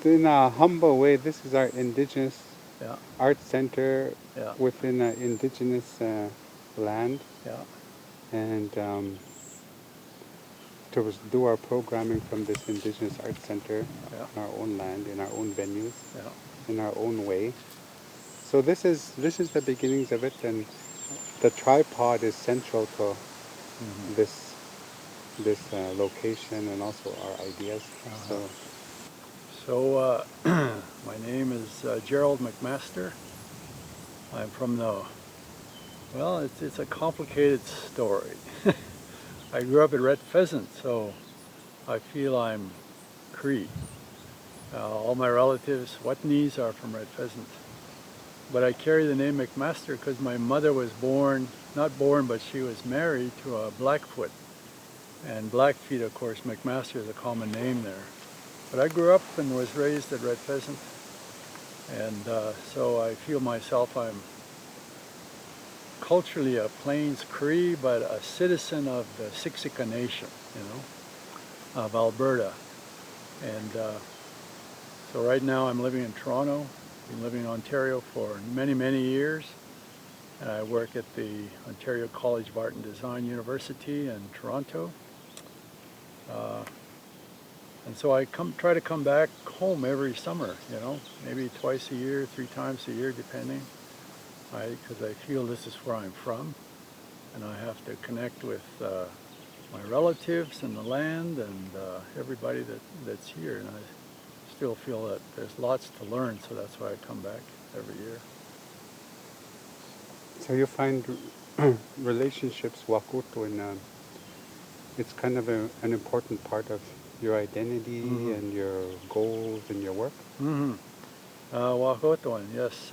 In a humble way, this is our Indigenous Yeah, art center yeah, within Indigenous land, yeah, and to do our programming from this Indigenous art center yeah, on our own land, in our own venues, yeah. in our own way. So this is the beginnings of it, and the tripod is central to Hmm. this location and also our ideas. Uh-huh. So So, my name is Gerald McMaster. I'm from the, well, it's a complicated story. I grew up at Red Pheasant, so I feel I'm Cree. All my relatives, Whitneys, are from Red Pheasant. But I carry the name McMaster because my mother was born, not born, but she was married to a Blackfoot. And Blackfeet, of course, McMaster is a common name there. But I grew up and was raised at Red Pheasant, and so I feel myself I'm culturally a Plains Cree, but a citizen of the Siksika Nation, of Alberta. And so right now I'm living in Toronto. Been living in Ontario for many, many years. And I work at the Ontario College of Art and Design University in Toronto. Uh, And so I try to come back home every summer, maybe twice a year, 3 times a year, depending. Because I feel this is where I'm from, and I have to connect with my relatives and the land and everybody that's here. And I still feel that there's lots to learn, so that's why I come back every year. so you find relationships wakuto in it's kind of an important part of your identity Mm-hmm. and your goals and your work. Mm-hmm. Wahotoan, yes.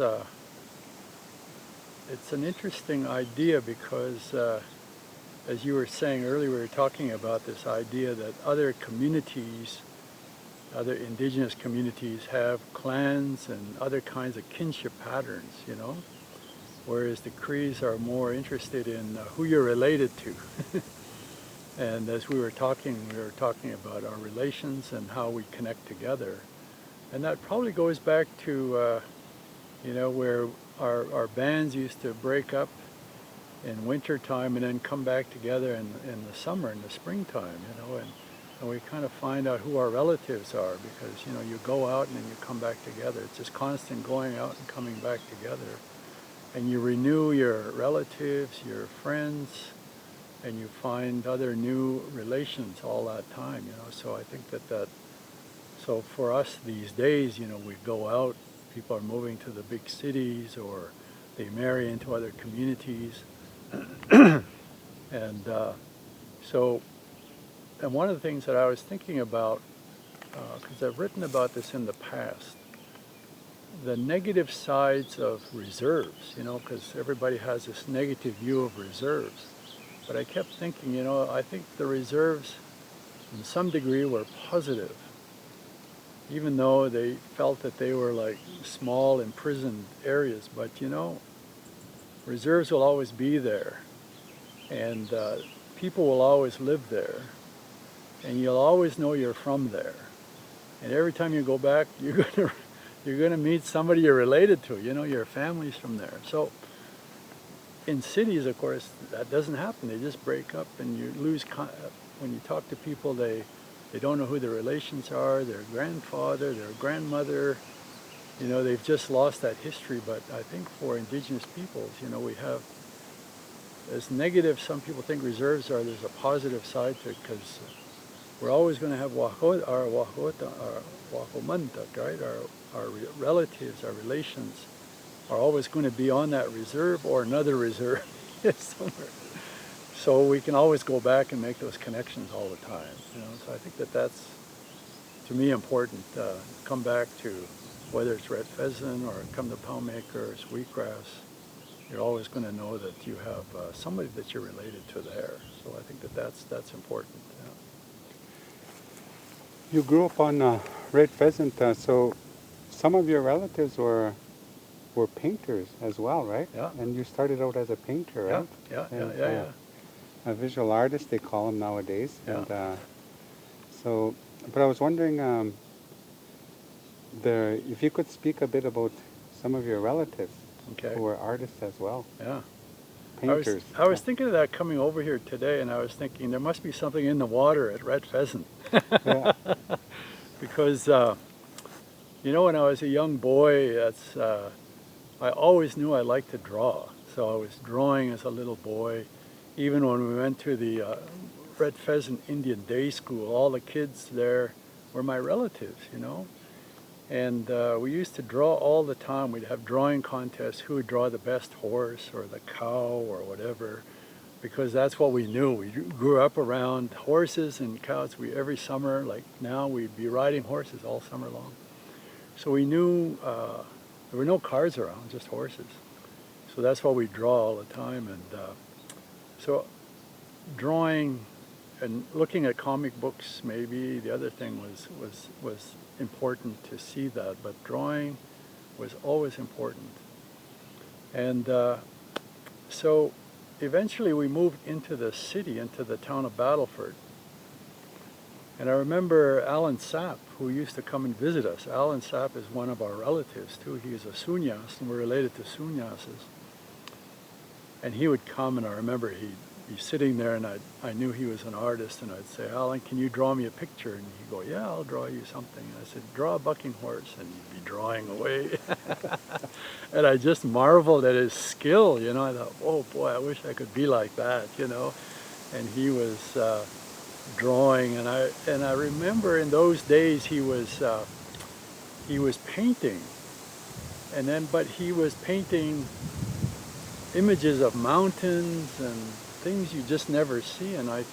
It's an interesting idea because as you were saying earlier, we were talking about this idea that other communities, other indigenous communities have clans and other kinds of kinship patterns, whereas the Crees are more interested in who you're related to. And as we were talking about our relations and how we connect together. And that probably goes back to, where our bands used to break up in winter time and then come back together in the summer, in the springtime, and we kind of find out who our relatives are because, you go out and then you come back together. It's just constant going out and coming back together. And you renew your relatives, your friends, and you find other new relations all that time, So I think so for us these days, we go out, people are moving to the big cities or they marry into other communities. And so, and one of the things that I was thinking about, because I've written about this in the past, the negative sides of reserves, because everybody has this negative view of reserves. But I kept thinking, I think the reserves, in some degree, were positive, even though they felt that they were like small, imprisoned areas. But, reserves will always be there, and people will always live there, and you'll always know you're from there. And every time you go back, you're gonna meet somebody you're related to. Your family's from there. So in cities, of course, that doesn't happen. They just break up, and you lose. When you talk to people, they don't know who their relations are, their grandfather, their grandmother. They've just lost that history. But I think for Indigenous peoples, we have, as negative some people think reserves are, there's a positive side to it because we're always going to have our wahomantak, right? Our relatives, our relations are always going to be on that reserve or another reserve somewhere. So we can always go back and make those connections all the time. So I think that's, to me, important. Come back to whether it's red pheasant or come to Poundmaker or wheatgrass. You're always going to know that you have somebody that you're related to there. So I think that's important. Yeah. You grew up on red pheasant, so some of your relatives were painters as well, right? Yeah. And you started out as a painter, Yeah. right? Yeah. Yeah. And Yeah. Yeah. a visual artist, they call them nowadays. Yeah. And so, but I was wondering, if you could speak a bit about some of your relatives Okay. who are artists as well, Yeah. painters. I was thinking of that coming over here today, and I was thinking there must be something in the water at Red Pheasant. Yeah. Because, you know, when I was a young boy, I always knew I liked to draw. So I was drawing as a little boy. Even when we went to the Red Pheasant Indian Day School, all the kids there were my relatives, you know. And we used to draw all the time. We'd have drawing contests, who would draw the best horse or the cow or whatever, because that's what we knew. We grew up around horses and cows. Every summer, like now, we'd be riding horses all summer long. So we knew there were no cars around, just horses. So that's what we draw all the time. And so drawing and looking at comic books, maybe the other thing was important to see that, but drawing was always important. And so eventually we moved into the city, into the town of Battleford. And I remember Alan Sapp, who used to come and visit us. Alan Sapp is one of our relatives too. He is a Sunyas, and we're related to Sunyases. And he would come, and I remember he'd be sitting there, and I knew he was an artist, and I'd say, Alan, can you draw me a picture? And he'd go, yeah, I'll draw you something. And I said, draw a bucking horse, and he'd be drawing away. And I just marveled at his skill, you know. I thought, oh boy, I wish I could be like that, you know. And he was drawing, and I remember in those days he was painting, but he was painting images of mountains and things you just never see. And I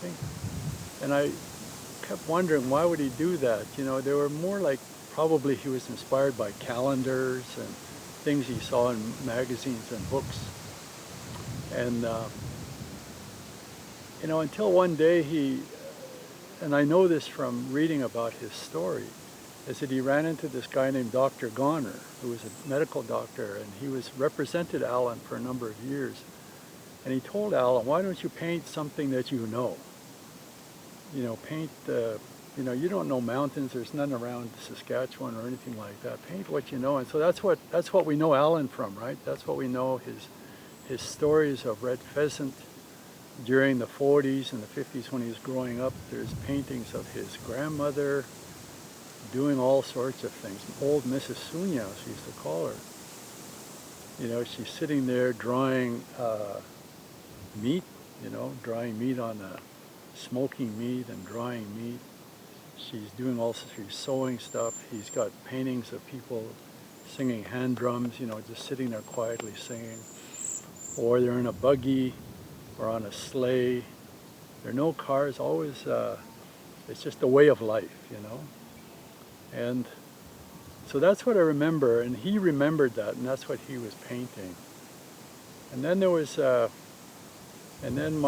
kept wondering, why would he do that? You know, they were more like, probably he was inspired by calendars and things he saw in magazines and books. And you know, until one day and I know this from reading about his story, is that he ran into this guy named Dr. Goner, who was a medical doctor, and he represented Alan for a number of years. And he told Alan, why don't you paint something that you know? You know, you know, you don't know mountains, there's none around Saskatchewan or anything like that. Paint what you know. And so that's what we know Alan from, right? That's what we know, his stories of Red Pheasant during the 40s and the 50s when he was growing up. There's paintings of his grandmother doing all sorts of things. Old Mrs. Sunyas, we used to call her. You know, she's sitting there drawing meat, you know, drying meat smoking meat and drying meat. She's doing she's sewing stuff. He's got paintings of people singing hand drums, you know, just sitting there quietly singing. Or they're in a buggy or on a sleigh. There are no cars, always, it's just a way of life, you know. And so that's what I remember, and he remembered that, and that's what he was painting. And then there was, and then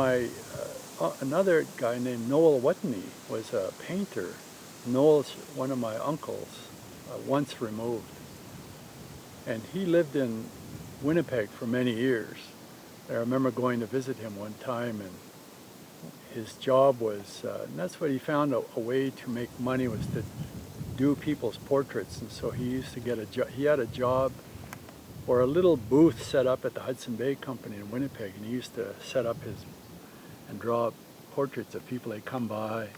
another guy named Noel Whitney was a painter. Noel's one of my uncles, once removed. And he lived in Winnipeg for many years. I remember going to visit him one time, and his job was, and that's what he found a way to make money, was to do people's portraits. And so he used to get he had a job or a little booth set up at the Hudson Bay Company in Winnipeg, and he used to set up and draw portraits of people that come by.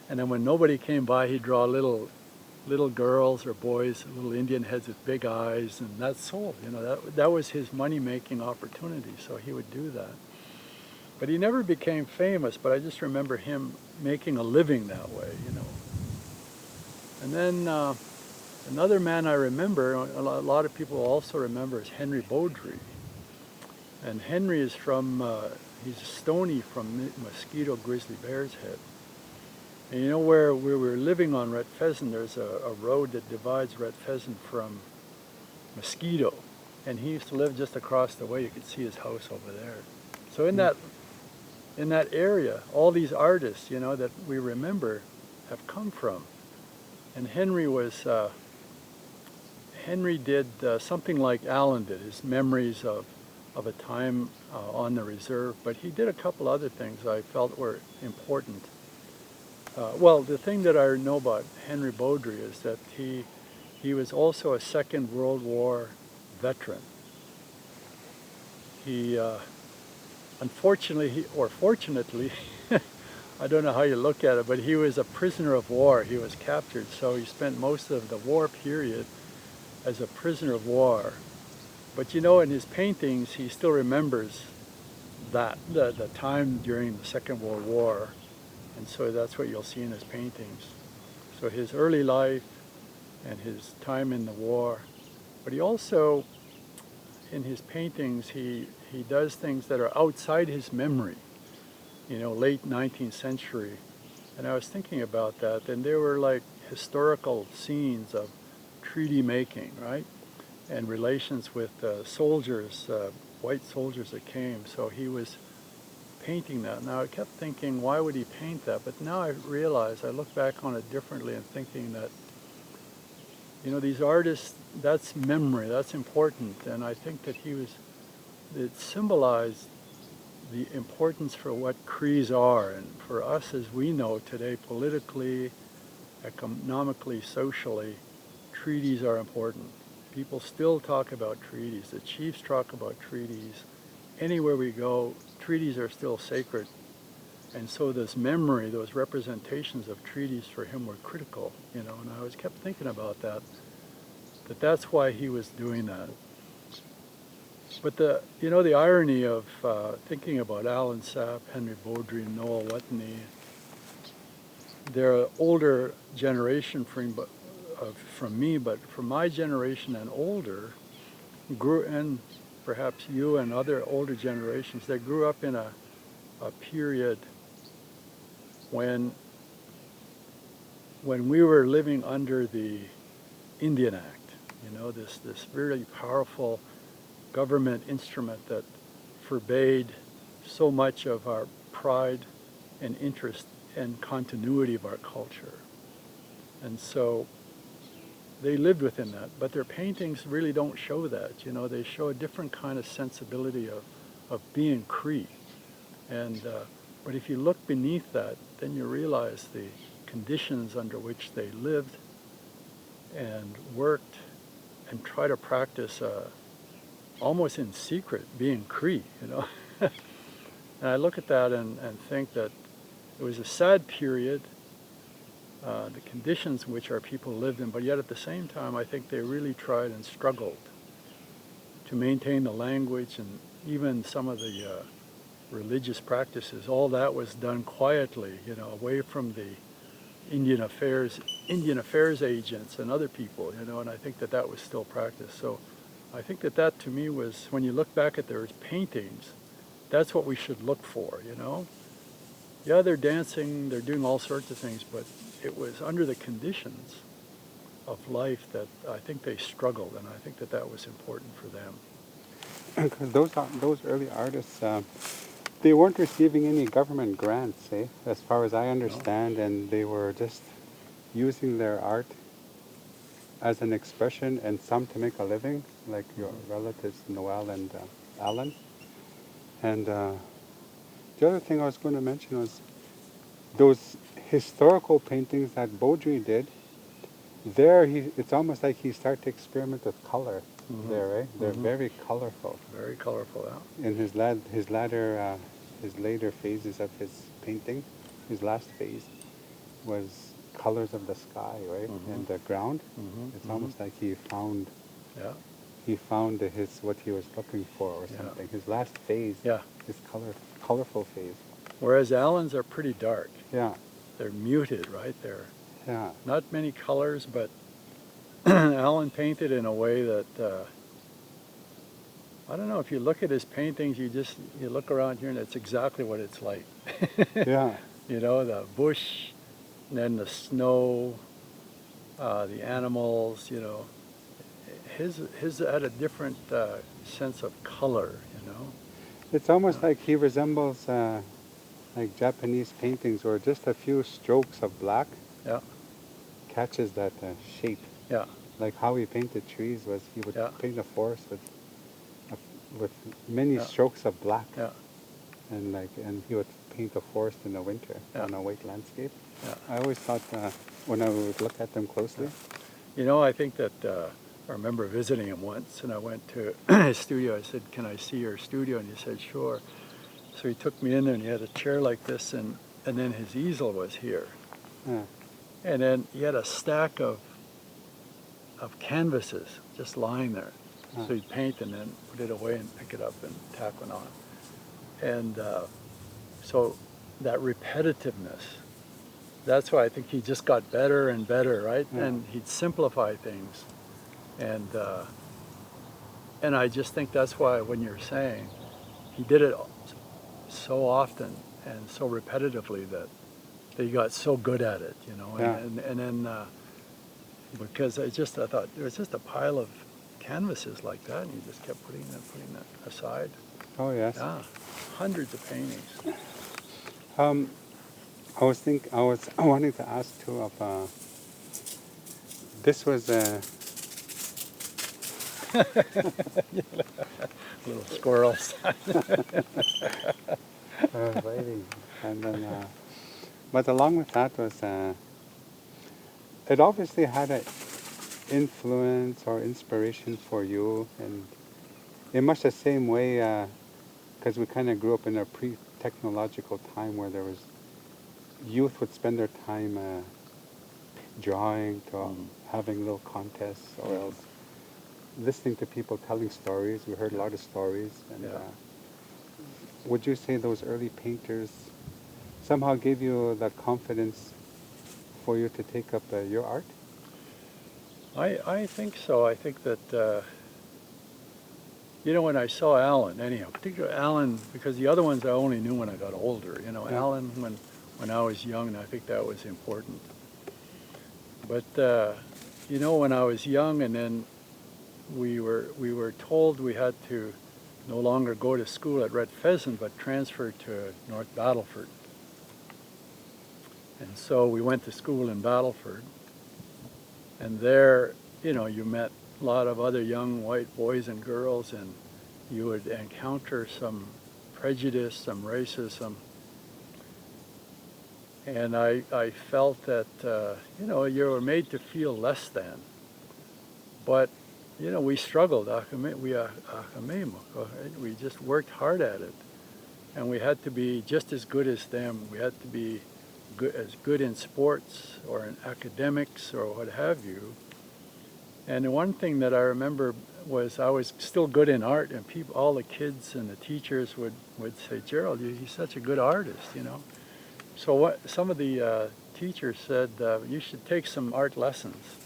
And then when nobody came by, he'd draw little girls or boys, little Indian heads with big eyes, and that sold. You know, that was his money-making opportunity, so he would do that. But he never became famous, but I just remember him making a living that way, you know. And then another man I remember, a lot of people also remember, is Henry Beaudry. And Henry is from, he's a Stony from Mosquito Grizzly Bear's Head. And you know where we were living on Red Pheasant, there's a road that divides Red Pheasant from Mosquito. And he used to live just across the way. You could see his house over there. So in that area, all these artists, you know, that we remember have come from. And Henry did something like Alan did, his memories of a time on the reserve, but he did a couple other things I felt were important. Well, the thing that I know about Henry Beaudry is that he he was also a Second World War veteran. He, unfortunately, or fortunately, I don't know how you look at it, but he was a prisoner of war. He was captured, so he spent most of the war period as a prisoner of war. But you know, in his paintings, he still remembers that, the time during the Second World War. And so that's what you'll see in his paintings. So his early life and his time in the war. But he also, in his paintings, he does things that are outside his memory, you know, late 19th century. And I was thinking about that, and there were like historical scenes of treaty making, right? And relations with soldiers, white soldiers that came. So he was painting that. Now I kept thinking, why would he paint that? But now I realize, I look back on it differently and thinking that, you know, these artists, that's memory, that's important. And I think that it symbolized the importance for what Crees are. And for us, as we know today, politically, economically, socially, treaties are important. People still talk about treaties. The chiefs talk about treaties. Anywhere we go, treaties are still sacred. And so this memory, those representations of treaties for him were critical, you know, and I always kept thinking about that that's why he was doing that. But you know, the irony of thinking about Alan Sapp, Henry Beaudry, Noel Whitney, they're an older generation from me, but from my generation and older, and perhaps you and other older generations, they grew up in a period when we were living under the Indian Act, you know, this really powerful government instrument that forbade so much of our pride and interest and continuity of our culture. And so they lived within that, but their paintings really don't show that. You know, they show a different kind of sensibility of being Cree. And but if you look beneath that, then you realize the conditions under which they lived and worked and try to practice almost in secret being Cree, you know. And I look at that and think that it was a sad period, the conditions in which our people lived in, but yet at the same time I think they really tried and struggled to maintain the language and even some of the religious practices. All that was done quietly, you know, away from the Indian affairs agents and other people, you know, and I think that was still practiced. So I think that to me was, when you look back at their paintings, that's what we should look for, you know. Yeah, they're dancing, they're doing all sorts of things, but it was under the conditions of life that I think they struggled, and I think that was important for them. Because those early artists, they weren't receiving any government grants, as far as I understand, No. and they were just using their art as an expression, and some to make a living, like your relatives Noel and Alan. And the other thing I was going to mention was those historical paintings that Beaudry did. There, it's almost like he started to experiment with color. There, right? They're very colorful. Very colorful, yeah. In his later phases of his painting, his last phase was colors of the sky, right, and the ground. It's almost like he found what he was looking for, or something. His last phase, his colorful phase. Whereas Alan's are pretty dark. Yeah. They're muted, right? They're Yeah. not many colors, but Alan painted in a way that I don't know, if you look at his paintings, you look around here and it's exactly what it's like. Yeah. You know, the bush, and then the snow, the animals, you know. His had a different sense of color, you know. It's almost like he resembles like Japanese paintings, where just a few strokes of black catches that shape. Yeah. Like how he painted trees was he would paint a forest with many strokes of black. Yeah. And he would paint a forest in the winter on a white landscape. Yeah. I always thought when I would look at them closely, You know, I think that I remember visiting him once, and I went to his studio. I said, "Can I see your studio?" And he said, "Sure." So he took me in there, and he had a chair like this, and then his easel was here, Yeah. and then he had a stack of canvases just lying there. So he'd paint and then put it away and pick it up and tack one on. And so that repetitiveness, that's why I think he just got better and better, right? Yeah. And he'd simplify things. And I just think that's why when you're saying he did it so often and so repetitively that he got so good at it, you know. Yeah. And then because I thought there was just a pile of canvases like that, and he just kept putting that aside. Oh yes. Yeah, hundreds of paintings. I was wanting to ask too of this was Little squirrels. waiting, and then but along with that was it obviously had an influence or inspiration for you, and in much the same way because we kind of grew up in a pre-technological time where there was youth would spend their time drawing to having little contests or else listening to people telling stories. We heard a lot of stories. And Yeah. Would you say those early painters somehow gave you that confidence for you to take up your art? I think so. I think that, you know, when I saw Alan, anyhow, particularly Alan, because the other ones I only knew when I got older. You know, Yeah. Alan when I was young, and I think that was important. But, you know, when I was young, and then we were told we had to no longer go to school at Red Pheasant, but transfer to North Battleford. And so we went to school in Battleford, and there, you know, you met a lot of other young white boys and girls, and you would encounter some prejudice, some racism. And I felt that, you know, you were made to feel less than. But, you know, we struggled. We just worked hard at it. And we had to be just as good as them. We had to be as good in sports or in academics or what have you. And the one thing that I remember was I was still good in art, and all the kids and the teachers would say, "Gerald, he's such a good artist, you know." So what some of the teachers said, you should take some art lessons.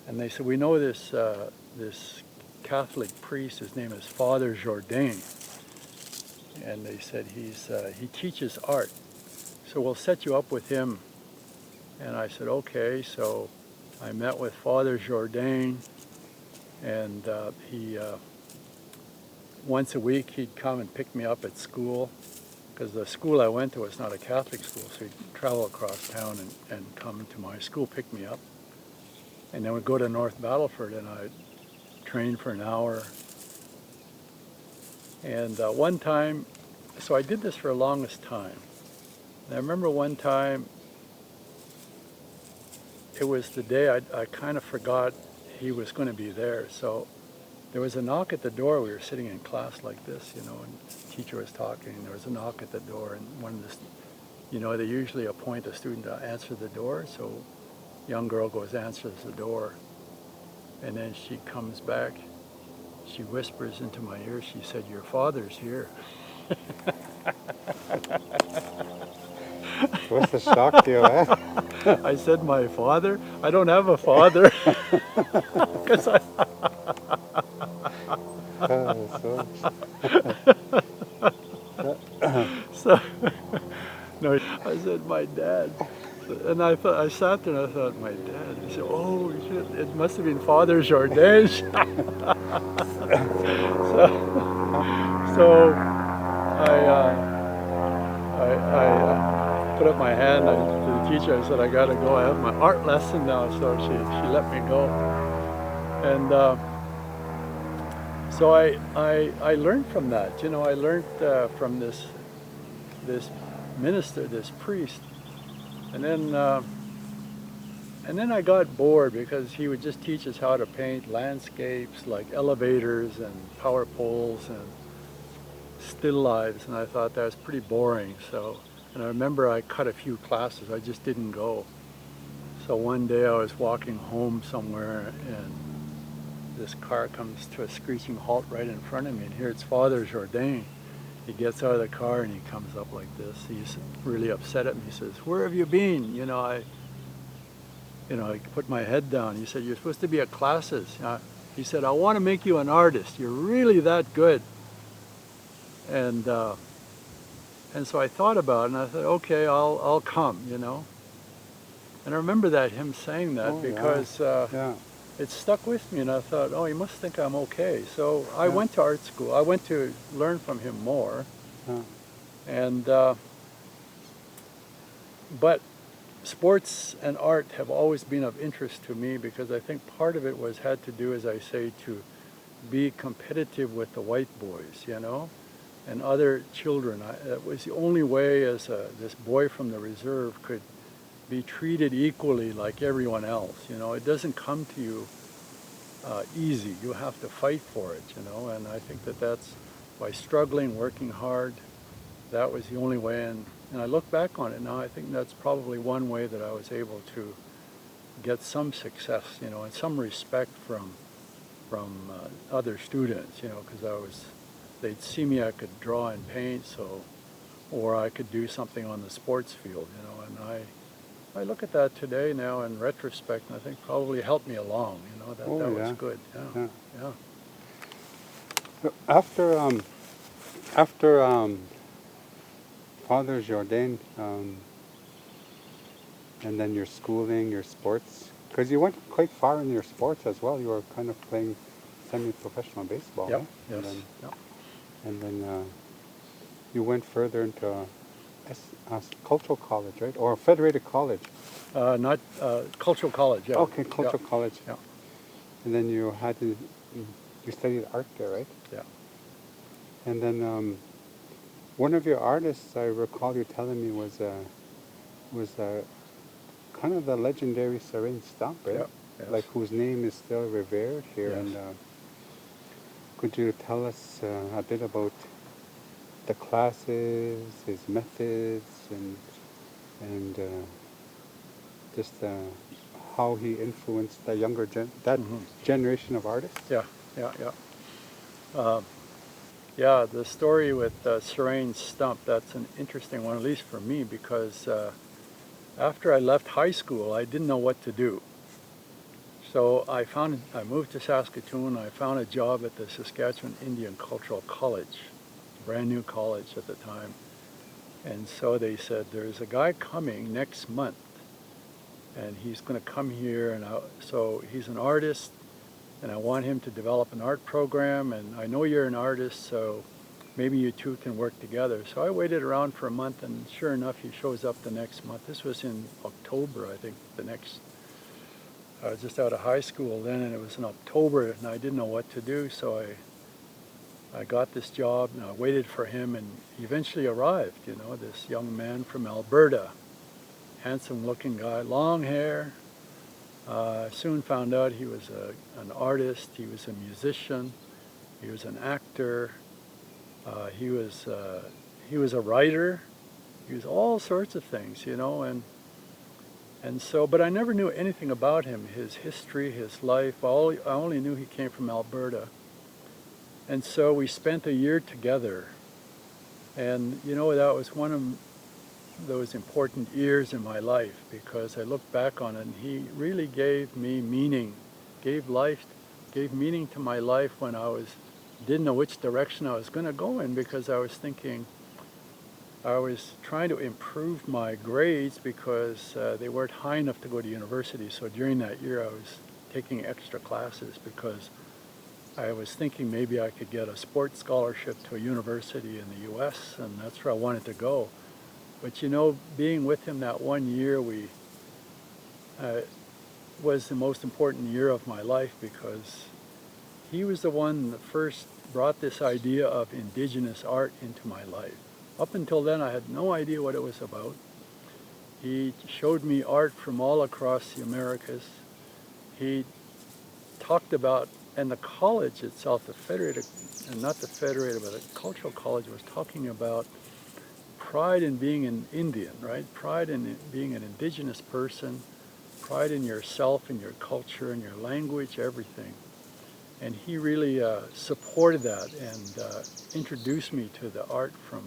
And they said, "We know this this Catholic priest, his name is Father Jourdain." And they said, he teaches art. So we'll set you up with him. And I said, okay. So I met with Father Jourdain, and he once a week he'd come and pick me up at school, because the school I went to was not a Catholic school, so he'd travel across town and come to my school, pick me up. And then we'd go to North Battleford, and I'd train for an hour. And one time, so I did this for the longest time. And I remember one time, it was the day I kind of forgot he was going to be there. So there was a knock at the door. We were sitting in class like this, you know, and the teacher was talking, and there was a knock at the door, and one of the, you know, they usually appoint a student to answer the door. So young girl goes, answers the door, and then she comes back. She whispers into my ear, she said, "Your father's here." What's the shock to you, eh? I said, "My father? I don't have a father." 'Cause so, no, I said, "My dad." And I sat there and I thought, "My dad." He said, "Oh, shit, it must have been Father Jourdain." so I put up my hand to the teacher. I said, "I gotta go. I have my art lesson now." So she let me go. And so I learned from that. You know, I learned from this minister, this priest. And And then I got bored because he would just teach us how to paint landscapes like elevators and power poles and still lifes, and I thought that was pretty boring. So, and I remember I cut a few classes, I just didn't go. So one day I was walking home somewhere and this car comes to a screeching halt right in front of me, and here it's Father Jourdain. He gets out of the car and he comes up like this. He's really upset at me. He says, "Where have you been?" I put my head down. He said, "You're supposed to be at classes." He said, "I want to make you an artist. You're really that good." And so I thought about it, and I thought, okay, I'll come. And I remember that him saying that because Yeah. it stuck with me, and I thought, oh, he must think I'm okay. So I went to art school. I went to learn from him more, Yeah. and but sports and art have always been of interest to me because I think part of it had to do, as I say, to be competitive with the white boys, and other children. It was the only way as this boy from the reserve could be treated equally like everyone else. It doesn't come to you easy. You have to fight for it, and I think that's by struggling, working hard, that was the only way. And I look back on it now, I think that's probably one way that I was able to get some success, and some respect from other students, because they'd see me, I could draw and paint, or I could do something on the sports field, and I look at that today now in retrospect, and I think probably helped me along, that was good. Yeah. So after Father Jourdain, and then your schooling, your sports, because you went quite far in your sports as well. You were kind of playing semi-professional baseball, Yep. right? Yes. And then you went further into cultural college, right? Or federated college. Not cultural college. Yeah. Okay, cultural college. Yeah. And then you studied art there, right? Yeah. And then one of your artists, I recall you telling me, was kind of the legendary Serene Stump, right? Yeah. Yes. Like whose name is still revered here. Yes. And could you tell us a bit about the classes, his methods, and just how he influenced the younger generation of artists? Yeah. Yeah, the story with Serene Stump, that's an interesting one, at least for me, because after I left high school, I didn't know what to do. So I moved to Saskatoon. I found a job at the Saskatchewan Indian Cultural College, brand new college at the time. And so they said, there's a guy coming next month, and he's going to come here, and so he's an artist, and I want him to develop an art program, and I know you're an artist, so maybe you two can work together. So I waited around for a month, and sure enough, he shows up the next month. This was in October, I think, I was just out of high school then, and it was in October, and I didn't know what to do, so I got this job, and I waited for him, and he eventually arrived, this young man from Alberta, handsome-looking guy, long hair. I soon found out he was an artist, he was a musician, he was an actor, he was a writer, he was all sorts of things, and so, but I never knew anything about him, his history, his life. I only knew he came from Alberta. And so we spent a year together, and that was one of those important years in my life, because I look back on it and he really gave me meaning, gave meaning to my life when didn't know which direction I was going to go in, because I was trying to improve my grades because they weren't high enough to go to university. So during that year I was taking extra classes because I was thinking maybe I could get a sports scholarship to a university in the US, and that's where I wanted to go. But being with him that one year, was the most important year of my life, because he was the one that first brought this idea of Indigenous art into my life. Up until then, I had no idea what it was about. He showed me art from all across the Americas. He talked about, and the college itself, the Federated, and not the Federated, but the Cultural College was talking about pride in being an Indian, right? Pride in being an indigenous person, pride in yourself and your culture and your language, everything. And he really supported that and introduced me to the art from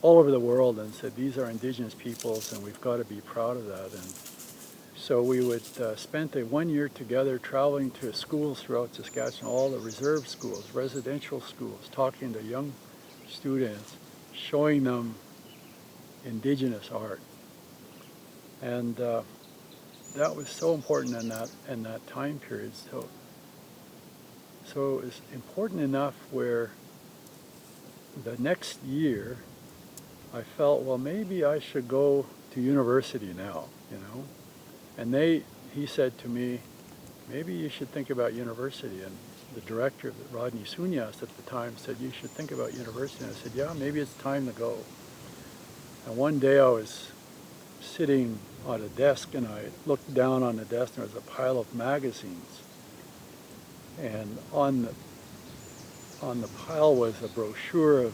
all over the world and said, these are indigenous peoples and we've got to be proud of that. And so we would spend a 1 year together traveling to schools throughout Saskatchewan, all the reserve schools, residential schools, talking to young students, showing them indigenous art. And that was so important in that time period. So it was important enough where the next year I felt, well, maybe I should go to university now, you know. And he said to me, maybe you should think about university. And the director, Rodney Sunyas at the time, said, you should think about university. And I said, yeah, maybe it's time to go. And one day I was sitting on a desk and I looked down on the desk and there was a pile of magazines. And on the pile was a brochure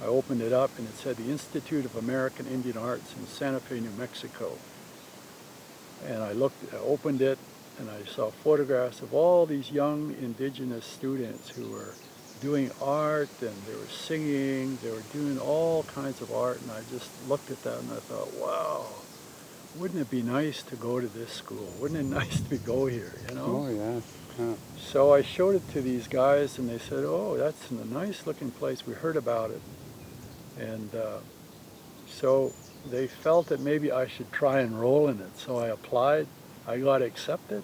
I opened it up and it said the Institute of American Indian Arts in Santa Fe, New Mexico. And I opened it and I saw photographs of all these young indigenous students who were doing art and they were singing, they were doing all kinds of art, and I just looked at that and I thought, wow, wouldn't it be nice to go to this school? Wouldn't it nice to go here, you know? Oh, yes. Yeah. So I showed it to these guys and they said, oh, that's a nice looking place, we heard about it. And so they felt that maybe I should try and enroll in it. So I applied, I got accepted.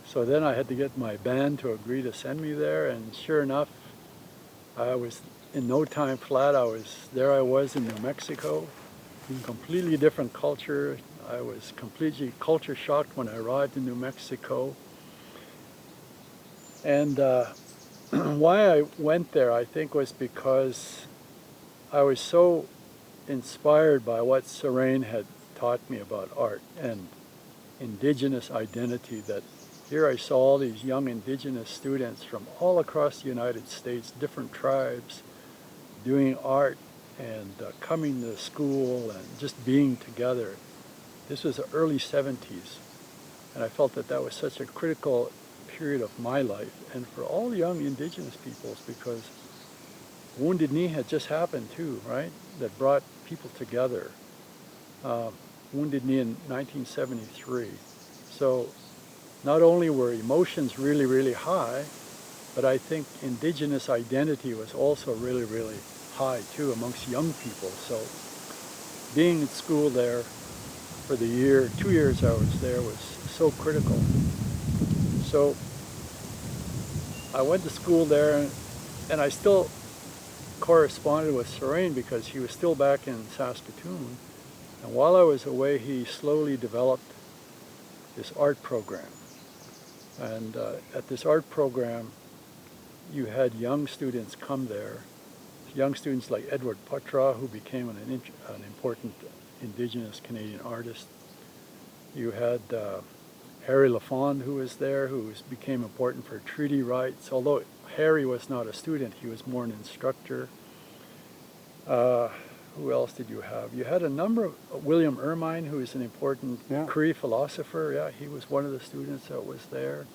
So then I had to get my band to agree to send me there, and sure enough, I was in no time flat. I was in New Mexico, completely different culture. I was completely culture shocked when I arrived in New Mexico. And why I went there, I think, was because I was so inspired by what Seraine had taught me about art and indigenous identity, that here I saw all these young indigenous students from all across the United States, different tribes, doing art and coming to school and just being together. This was the early 70s, and I felt that that was such a critical period of my life and for all young indigenous peoples, because Wounded Knee had just happened too, right? That brought people together. Wounded Knee in 1973. So not only were emotions really, really high, but I think indigenous identity was also really, really high too amongst young people. So being at school there for the 2 years I was there, was so critical. So I went to school there, and I still corresponded with Seraine because he was still back in Saskatoon. And while I was away, he slowly developed this art program. And at this art program, you had young students come there, young students like Edward Patra, who became an important Indigenous Canadian artist. You had Harry Lafond, who was there, who became important for treaty rights. Although Harry was not a student, he was more an instructor. Who else did you have? You had a number of, William Irmine, who is an important Cree philosopher. Yeah, he was one of the students that was there.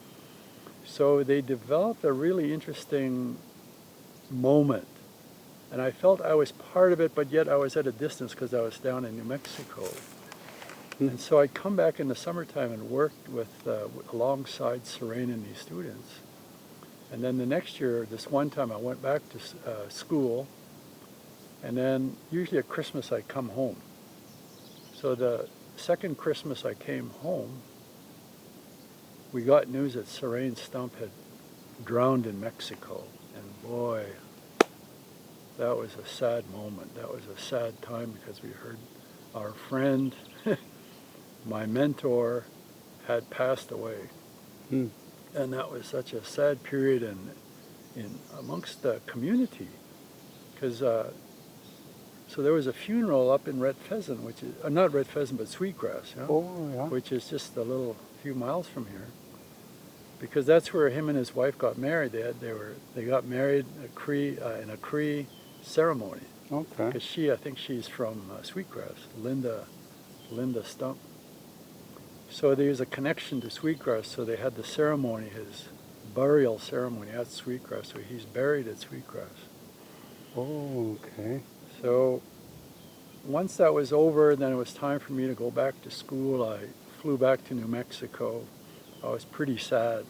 So they developed a really interesting moment. And I felt I was part of it, but yet I was at a distance because I was down in New Mexico. And so I come back in the summertime and worked alongside Seraine and these students. And then the next year, this one time, I went back to school. And then usually at Christmas I come home. So the second Christmas I came home, we got news that Seraine Stump had drowned in Mexico. And boy, that was a sad moment. That was a sad time because we heard our friend, my mentor, had passed away. And that was such a sad period in amongst the community, because so there was a funeral up in Red Pheasant, which is not Red Pheasant, but Sweetgrass, yeah, Oh, yeah. which is just a little few miles from here, because that's where him and his wife got married. They got married in a Cree ceremony. Okay. Because I think she's from Sweetgrass, Linda Stump. So there's a connection to Sweetgrass. So they had the ceremony, his burial ceremony at Sweetgrass. So he's buried at Sweetgrass. Oh, okay. So once that was over, then it was time for me to go back to school. I flew back to New Mexico. I was pretty sad.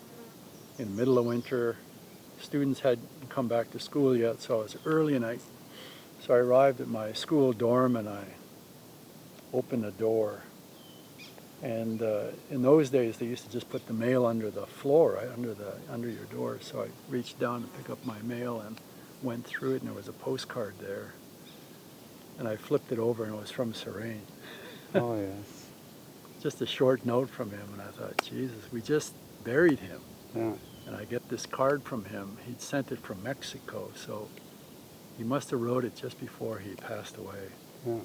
In the middle of winter, students hadn't come back to school yet, so it was early night. So I arrived at my school dorm and I opened the door. And in those days, they used to just put the mail under the floor, right, under your door. So I reached down to pick up my mail and went through it, and there was a postcard there. And I flipped it over, and it was from Serene. Oh, yes. Just a short note from him, and I thought, Jesus, we just buried him. Yeah. And I get this card from him. He'd sent it from Mexico, so he must have wrote it just before he passed away. Yeah.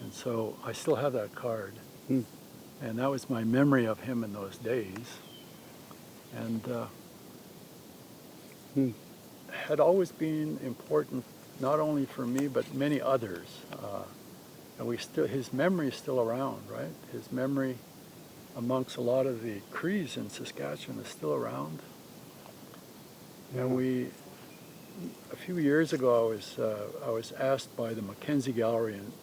And so I still have that card. Hmm. And that was my memory of him in those days. And had always been important, not only for me, but many others. And his memory is still around, right? His memory amongst a lot of the Crees in Saskatchewan is still around. Yeah. And a few years ago, I was asked by the Mackenzie Gallery in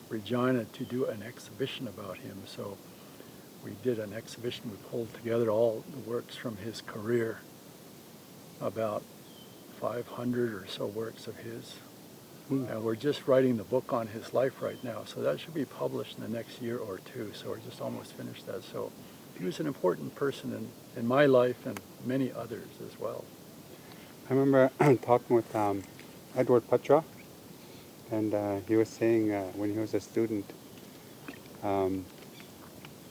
Regina to do an exhibition about him. So we did an exhibition. We pulled together all the works from his career, about 500 or so works of his. And we're just writing the book on his life right now. So that should be published in the next year or two. So we're just almost finished that. So he was an important person in my life and many others as well. I remember talking with Edward Patra, and he was saying when he was a student,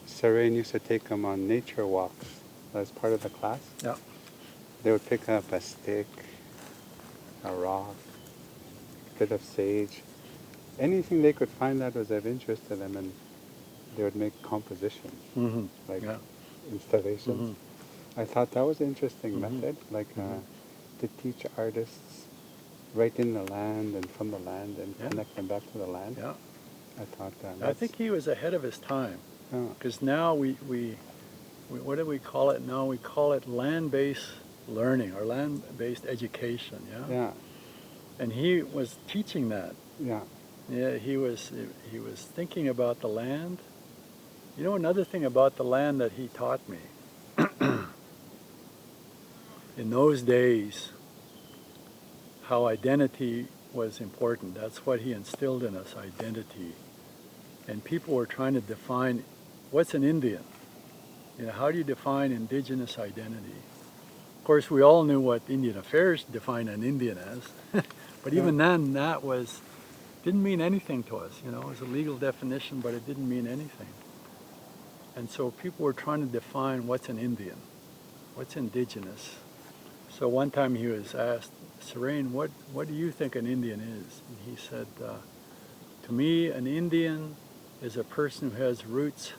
Serene used to take him on nature walks as part of the class. Yeah. They would pick up a stick, a rock, a bit of sage, anything they could find that was of interest to them, and they would make compositions, like installations. I thought that was an interesting method, like to teach artists right in the land and from the land and connect them back to the land. Yeah. I thought I think he was ahead of his time, yeah. because now we what do we call it now? We call it land-based learning or land-based education. Yeah. Yeah. And he was teaching that. Yeah. Yeah. He was thinking about the land. You know, another thing about the land that he taught me. In those days, how identity was important. That's what he instilled in us, identity. And people were trying to define, what's an Indian? You know, how do you define Indigenous identity? Of course, we all knew what Indian Affairs defined an Indian as, but even then, that didn't mean anything to us. You know, it was a legal definition, but it didn't mean anything. And so people were trying to define what's an Indian, what's Indigenous. So one time he was asked, Serene, what do you think an Indian is? And he said, to me, an Indian is a person who has roots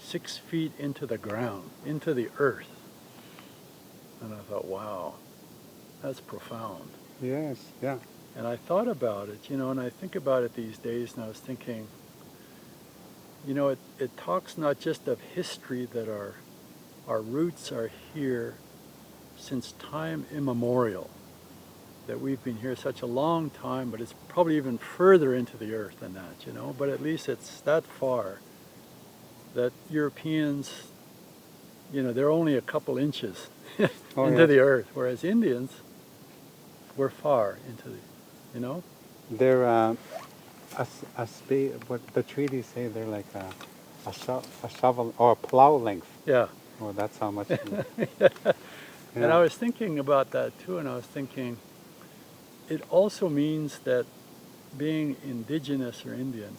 6 feet into the ground, into the earth. And I thought, wow, that's profound. Yes, yeah. And I thought about it, you know, and I think about it these days, and I was thinking, you know, it talks not just of history, that our roots are here since time immemorial, that we've been here such a long time, but it's probably even further into the earth than that, you know, but at least it's that far that Europeans, you know, they're only a couple inches into the earth, whereas Indians were far into the, you know? They're what the treaties say, they're like a shovel or a plow length. Yeah. Oh, that's how much. And I was thinking about that too, and I was thinking, it also means that being Indigenous or Indian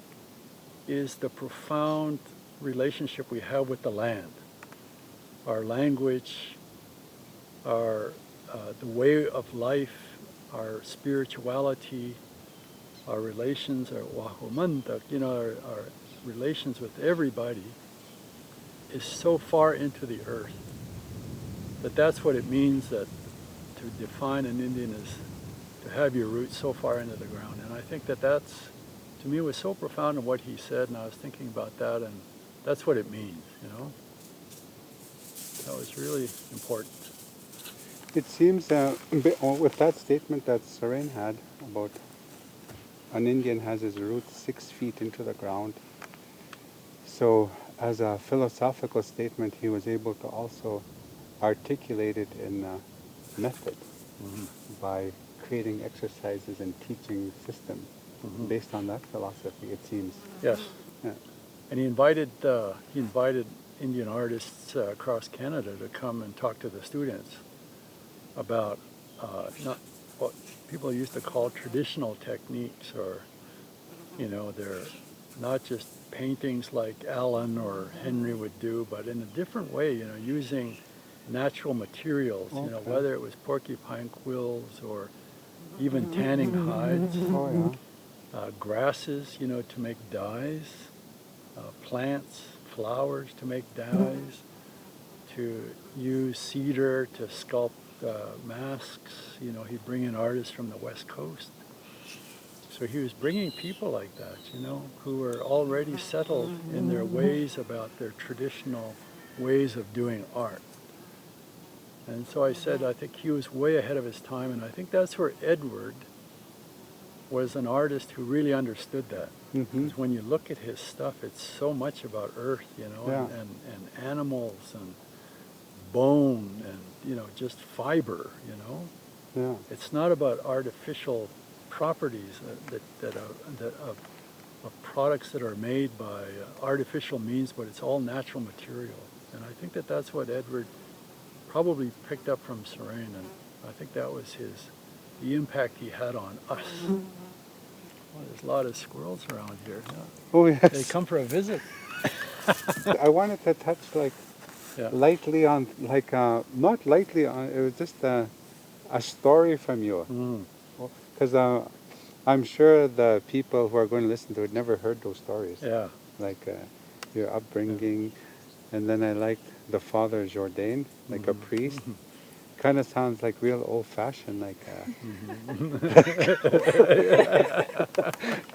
is the profound relationship we have with the land, our language, our the way of life, our spirituality, our relations, our wahumantak, our relations with everybody is so far into the earth that that's what it means that to define an Indian is to have your roots so far into the ground. And I think that that's, to me, was so profound in what he said, and I was thinking about that, and that's what it means, That was really important. It seems with that statement that Seren had about an Indian has his roots 6 feet into the ground. So as a philosophical statement, he was able to also articulate it in a method by creating exercises and teaching systems based on that philosophy, it seems. Yes. Yeah. And he invited Indian artists across Canada to come and talk to the students about not what people used to call traditional techniques, or they're not just paintings like Alan or Henry would do, but in a different way, using natural materials, Okay. whether it was porcupine quills or even tanning hides, Oh, grasses, to make dyes, plants, flowers to make dyes, to use cedar to sculpt masks. He'd bring in artists from the West Coast. So he was bringing people like that, who were already settled in their ways about their traditional ways of doing art. And so I said, I think he was way ahead of his time, and I think that's where Edward was an artist who really understood that. Because when you look at his stuff, it's so much about earth, Yeah. and animals and bone and, just fiber, Yeah. It's not about artificial properties of products that are made by artificial means, but it's all natural material. And I think that that's what Edward probably picked up from Seren, and I think that was the impact he had on us. Well, there's a lot of squirrels around here. Oh, yes. They come for a visit. I wanted to touch lightly on, not lightly on, it was just a story from you. Because I'm sure the people who are going to listen to it never heard those stories. Yeah. Like your upbringing. And then I liked the Father Jourdain, like a priest. Kind of sounds like real old-fashioned, like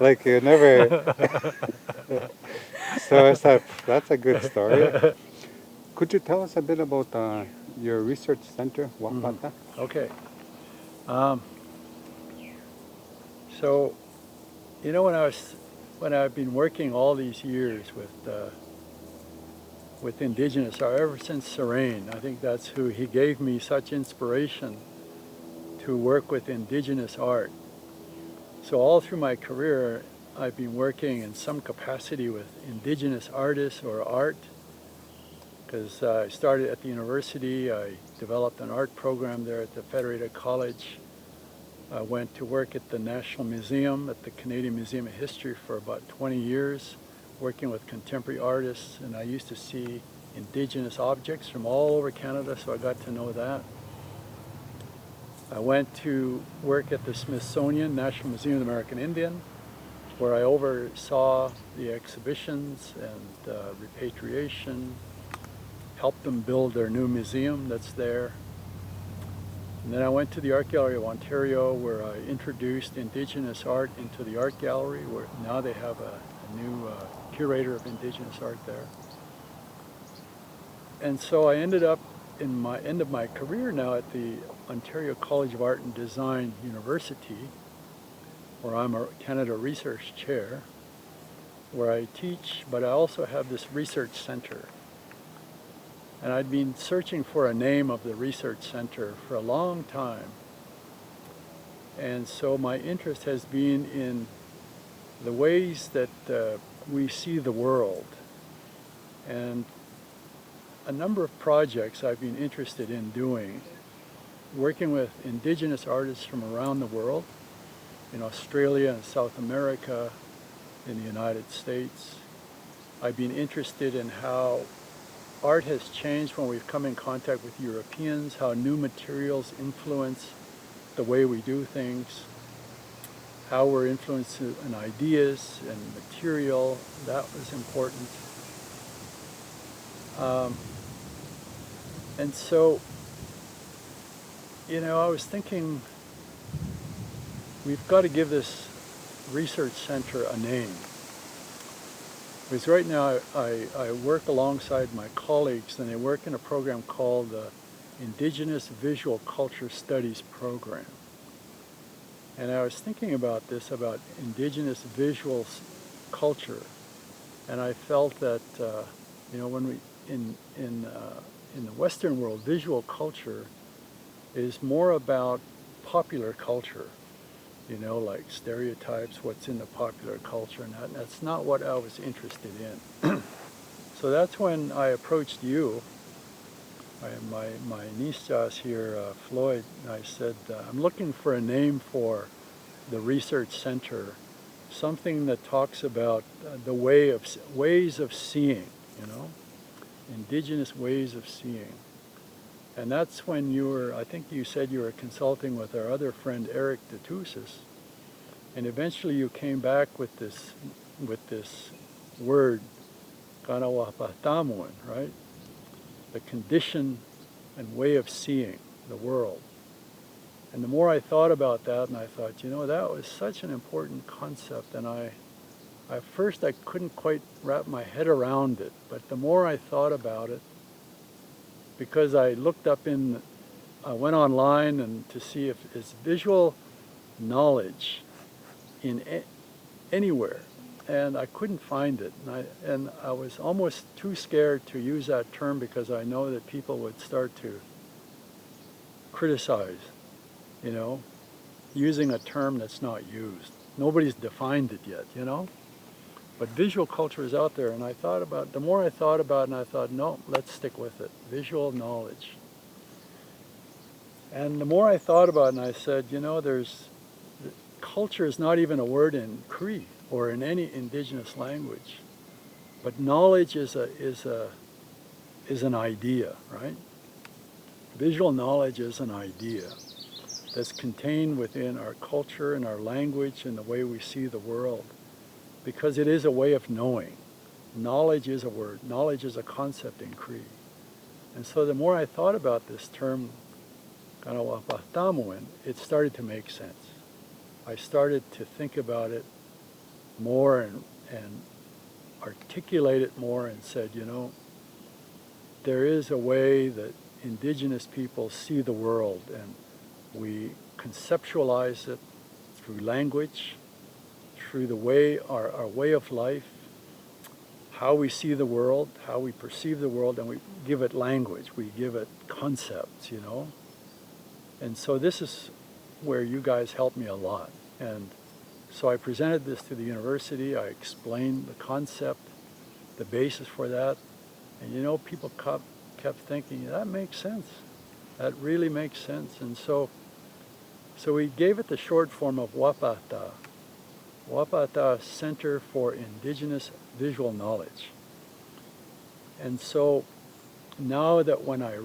like you never. So I thought that's a good story. Could you tell us a bit about your research center, Wapata? Okay. So, when I've been working all these years with Indigenous, or ever since Seren, I think that's who he gave me such inspiration to work with Indigenous art. So all through my career, I've been working in some capacity with Indigenous artists or art, because I started at the university. I developed an art program there at the Federated College. I went to work at the National Museum, at the Canadian Museum of History, for about 20 years, working with contemporary artists, and I used to see Indigenous objects from all over Canada, so I got to know that. I went to work at the Smithsonian National Museum of the American Indian, where I oversaw the exhibitions and repatriation, helped them build their new museum that's there. And then I went to the Art Gallery of Ontario, where I introduced Indigenous art into the art gallery, where now they have a new curator of Indigenous art there. And so I ended up in my end of my career now at the Ontario College of Art and Design University, where I'm a Canada Research Chair, where I teach, but I also have this research center. And I'd been searching for a name of the research center for a long time. And so my interest has been in the ways that we see the world. And a number of projects I've been interested in doing, working with Indigenous artists from around the world, in Australia and South America, in the United States. I've been interested in how art has changed when we've come in contact with Europeans, how new materials influence the way we do things, how we're influenced in ideas and material. That was important. And so, I was thinking we've got to give this research center a name. Because right now I work alongside my colleagues, and they work in a program called the Indigenous Visual Culture Studies Program. And I was thinking about this, about indigenous visual culture, and I felt that when we in the Western world, visual culture is more about popular culture, like stereotypes, what's in the popular culture, and that's not what I was interested in. So that's when I approached you. My niece here, Floyd, and I said, I'm looking for a name for the research center, something that talks about the ways of seeing, indigenous ways of seeing. And that's when I think you said you were consulting with our other friend Eric DeTusis, and eventually you came back with this word, Kanawapatamuan, right? The condition and way of seeing the world. And the more I thought about that, and I thought, that was such an important concept, and at first I couldn't quite wrap my head around it, but the more I thought about it, because I looked up I went online and to see if it's visual knowledge in anywhere, and I couldn't find it, and I was almost too scared to use that term because I know that people would start to criticize, using a term that's not used. Nobody's defined it yet, But visual culture is out there, and the more I thought about it, and I thought, no, let's stick with it, visual knowledge. And the more I thought about it, and I said, culture is not even a word in Cree or in any indigenous language, but knowledge is an idea, right? Visual knowledge is an idea that's contained within our culture and our language and the way we see the world, because it is a way of knowing. Knowledge is a word. Knowledge is a concept in Cree. And so the more I thought about this term, Kanawapatamuan, it started to make sense. I started to think about it more and articulate it more and said, there is a way that indigenous people see the world, and we conceptualize it through language, through the way, our way of life, how we see the world, how we perceive the world, and we give it language, we give it concepts, And so this is where you guys helped me a lot. And so I presented this to the university, I explained the concept, the basis for that, and people kept thinking, that makes sense. That really makes sense. And so we gave it the short form of Wapata. Wapata Center for Indigenous Visual Knowledge. And so now that when I'm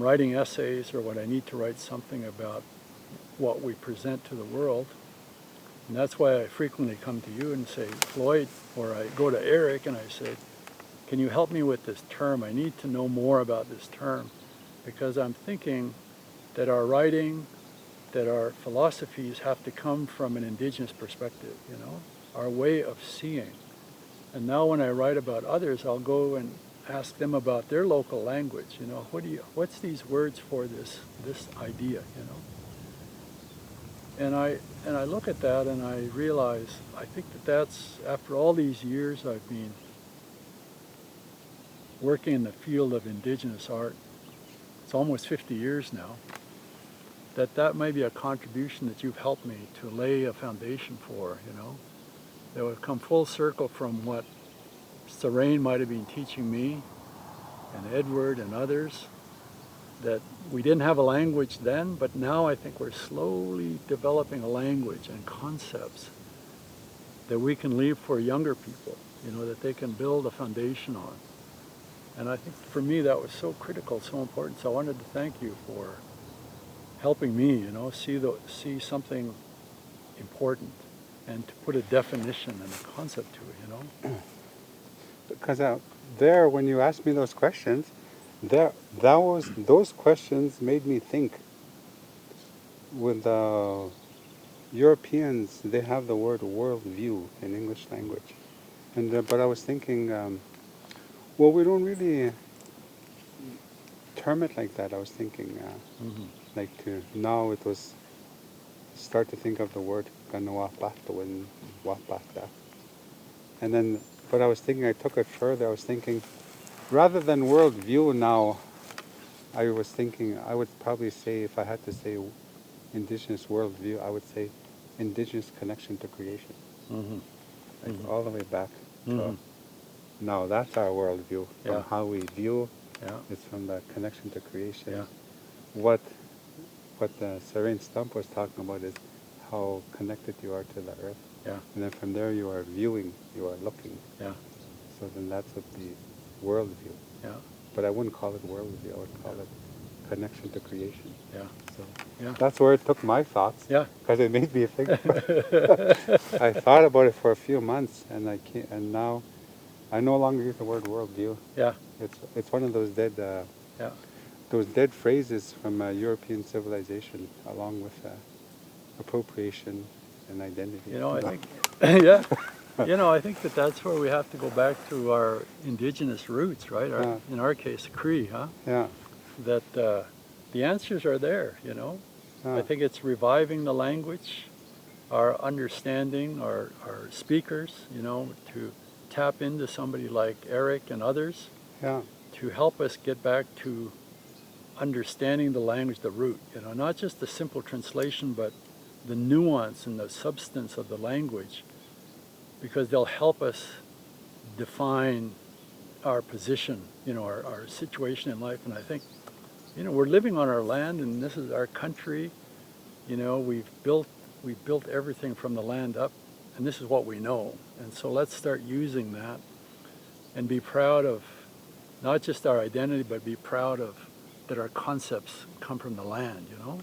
writing essays or when I need to write something about what we present to the world, and that's why I frequently come to you and say, Floyd, or I go to Eric and I say, can you help me with this term? I need to know more about this term, because I'm thinking that our writing, that our philosophies have to come from an indigenous perspective, our way of seeing. And now when I write about others, I'll go and ask them about their local language, what's these words for this idea, And I look at that and I realize, I think that's, after all these years I've been working in the field of indigenous art, it's almost 50 years now, that might be a contribution that you've helped me to lay a foundation for, that would come full circle from what Seraine might have been teaching me, and Edward and others, that we didn't have a language then, but now I think we're slowly developing a language and concepts that we can leave for younger people, that they can build a foundation on. And I think for me that was so critical, so important. So I wanted to thank you for helping me, see something important, and to put a definition and a concept to it, you know? Because there, when you asked me those questions, those questions made me think. With Europeans, they have the word worldview in English language, and but I was thinking, well, we don't really term it like that. I was thinking, like to now it was start to think of the word Ganoapato and Wapata, and then. But I was thinking, I took it further. I was thinking, rather than worldview now, I was thinking I would probably say, if I had to say Indigenous worldview, I would say Indigenous connection to creation. Like all the way back. So now that's our worldview. From how we view, it's from the connection to creation. Yeah. What Serene Stump was talking about is how connected you are to the earth. Yeah. And then from there you are viewing, you are looking. Yeah. So then that's what the worldview. Yeah. But I wouldn't call it worldview. I would call it connection to creation. Yeah. So that's where it took my thoughts. Yeah. Because it made me think. I thought about it for a few months, and and now I no longer use the word worldview. Yeah. It's one of those dead phrases from European civilization, along with appropriation and identity. You know, I think, yeah. You know, I think that's where we have to go back to our Indigenous roots, right? In our case, Cree, huh? Yeah. That the answers are there, you know? I think it's reviving the language, our understanding, our speakers, you know, to tap into somebody like Eric and others to help us get back to understanding the language, the root, you know, not just the simple translation, but the nuance and the substance of the language, because they'll help us define our position, you know, our situation in life. And I think, you know, we're living on our land, and this is our country. You know, we've built everything from the land up, and this is what we know. And so let's start using that and be proud of not just our identity, but be proud of that our concepts come from the land, you know,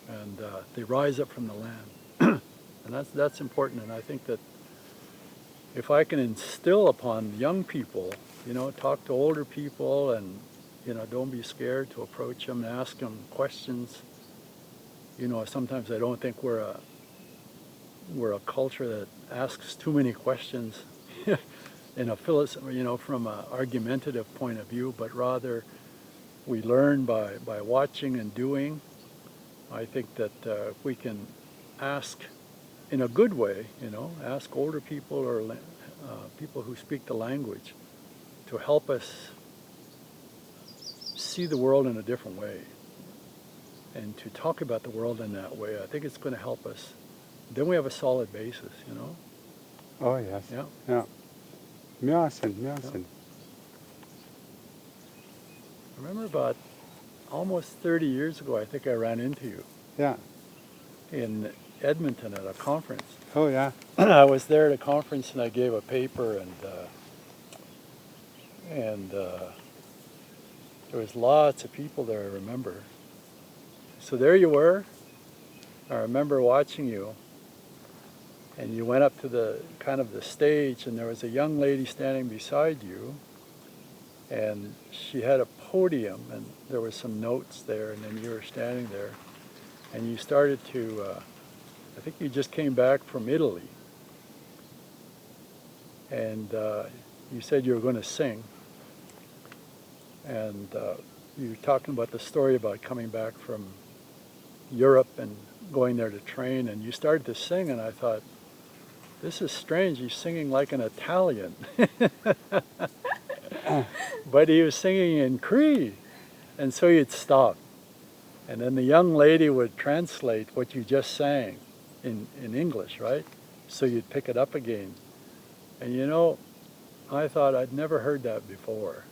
and they rise up from the land. And that's important. And I think that if I can instill upon young people, you know, talk to older people, and, you know, don't be scared to approach them and ask them questions. You know, sometimes I don't think we're a culture that asks too many questions in a from an argumentative point of view, but rather we learn by watching and doing. I think that if we can ask in a good way, you know, ask older people or people who speak the language to help us see the world in a different way and to talk about the world in that way, I think it's going to help us. Then we have a solid basis, you know. Oh, yes. Yeah. Yeah. Myasin. I remember about almost 30 years ago, I think I ran into you. Yeah. In Edmonton at a conference. Oh, yeah. I was there at a conference and I gave a paper, and there was lots of people there, I remember. So there you were. I remember watching you, and you went up to the stage, and there was a young lady standing beside you, and she had a podium, and there were some notes there, and then you were standing there, and you started to, I think you just came back from Italy, and you said you were going to sing, and you were talking about the story about coming back from Europe and going there to train, and you started to sing, and I thought, this is strange, he's singing like an Italian. But he was singing in Cree, and so you'd stop. And then the young lady would translate what you just sang in English, right? So you'd pick it up again. And you know, I thought I'd never heard that before.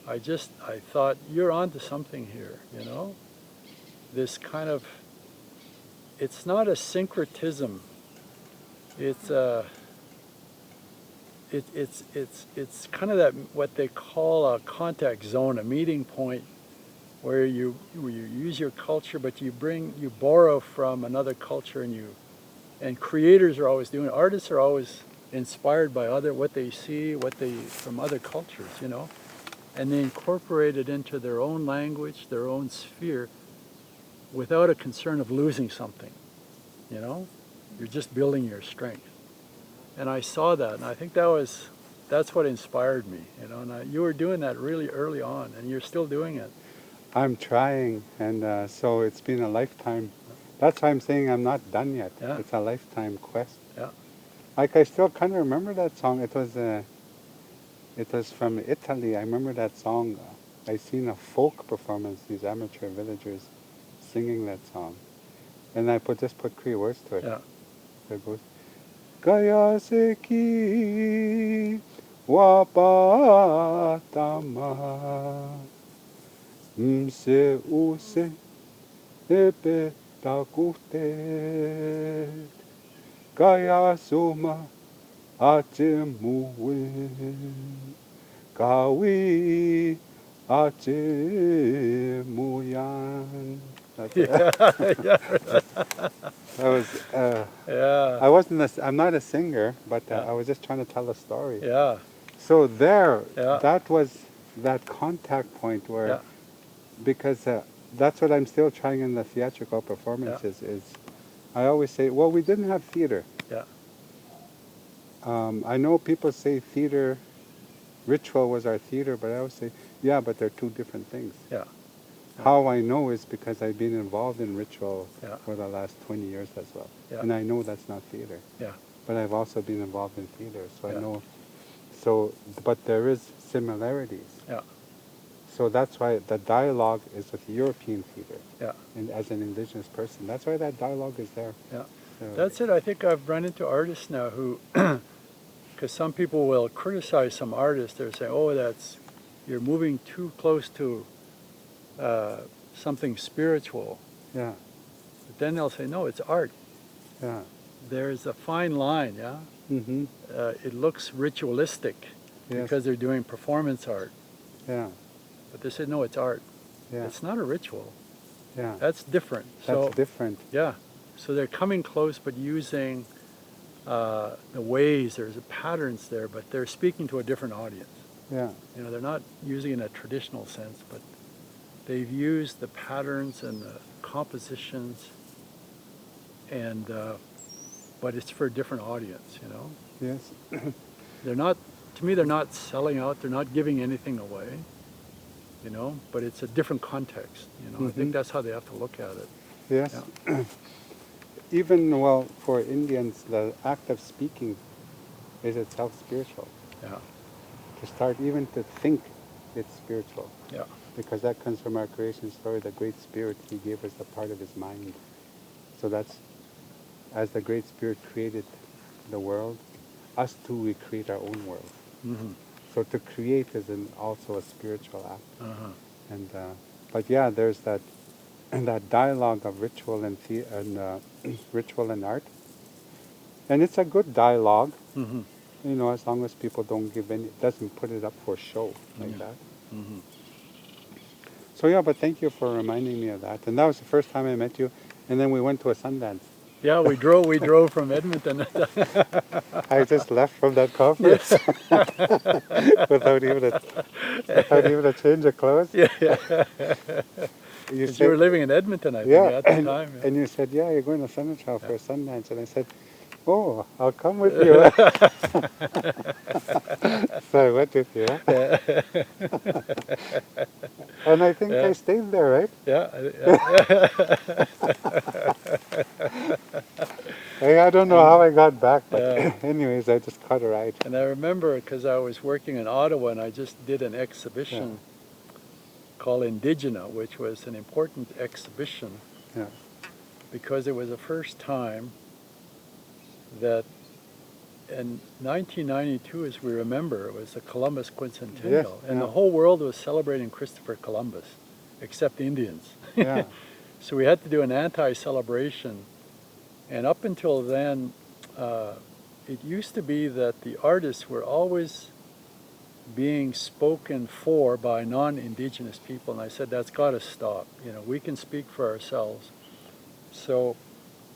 I thought, you're onto something here, you know? This kind of, it's not a syncretism. It's it's kind of that, what they call a contact zone, a meeting point, where you use your culture, but you borrow from another culture, and And creators are always doing it. Artists are always inspired by what they see, from other cultures, and they incorporate it into their own language, their own sphere, without a concern of losing something, You're just building your strength. And I saw that, and I think that's what inspired me, and you were doing that really early on, and you're still doing it. I'm trying, and so it's been a lifetime. That's why I'm saying I'm not done yet. Yeah. It's a lifetime quest. Yeah. Like I still kind of remember that song. It was from Italy. I remember that song. I seen a folk performance. These amateur villagers singing that song, and I just put Cree words to it. Yeah. So it goes, Gaya seki wapatama mse use epe takute Gaya suma ache muwe kawi ache muyan. Yeah. Yeah. That was. Yeah. I'm not a singer, but Yeah. I was just trying to tell a story. Yeah. So there, Yeah. that was that contact point where, Yeah. because that's what I'm still trying in the theatrical performances. Is I always say, well, we didn't have theater. Yeah. I know people say theater, ritual was our theater, but I always say, yeah, but they're two different things. Yeah. How I know is because I've been involved in ritual Yeah. for the last 20 years as well. Yeah. And I know that's not theater. Yeah. But I've also been involved in theater, so Yeah. I know. So, but there is similarities. Yeah. So that's why the dialogue is with European theater. Yeah. And as an Indigenous person, that's why that dialogue is there. Yeah. So That's it. I think I've run into artists now who, because some people will criticize some artists. They're saying, "Oh, you're moving too close to something spiritual." yeah, But then they'll say, "No, it's art. yeah. There's a fine line." Yeah. Mm-hmm. It looks ritualistic Yes. because they're doing performance art. Yeah, But they said, "No, it's art. yeah, It's not a ritual. yeah. That's different." That's So different. yeah. So they're coming close, but using the ways. There's patterns there, but they're speaking to a different audience. Yeah, They're not using it in a traditional sense, but they've used the patterns and the compositions, and but it's for a different audience. yes. They're not. To me, they're not selling out. They're not giving anything away. But it's a different context. I think that's how they have to look at it. Yes. Yeah. Even, well, for Indians, the act of speaking is itself spiritual. Yeah. To start even to think, it's spiritual. Yeah. Because that comes from our creation story. The Great Spirit, He gave us a part of His mind. So that's, as the Great Spirit created the world, us too, we create our own world. Mm-hmm. So to create is also a spiritual act. Uh-huh. And but yeah, there's that dialogue of ritual and ritual and art, and it's a good dialogue. Mm-hmm. As long as people don't doesn't put it up for show like Yeah. that. Mm-hmm. So yeah, but thank you for reminding me of that. And that was the first time I met you, and then we went to a Sundance. Yeah, we drove from Edmonton. I just left from that conference without even a change of clothes. Yeah. You You were living in Edmonton, I think, at the time. Yeah. And you said, yeah, you're going to Sundance for a Sundance. And I said, oh, I'll come with you. So I went with you. And I think I stayed there, right? Yeah. I don't know how I got back, but anyways, I just caught a ride. And I remember because I was working in Ottawa and I just did an exhibition called Indigenous, which was an important exhibition because it was the first time that in 1992, as we remember, it was the Columbus Quincentennial, and the whole world was celebrating Christopher Columbus, except Indians. Yeah. So we had to do an anti-celebration, and up until then, it used to be that the artists were always being spoken for by non-Indigenous people, and I said, that's got to stop. We can speak for ourselves. So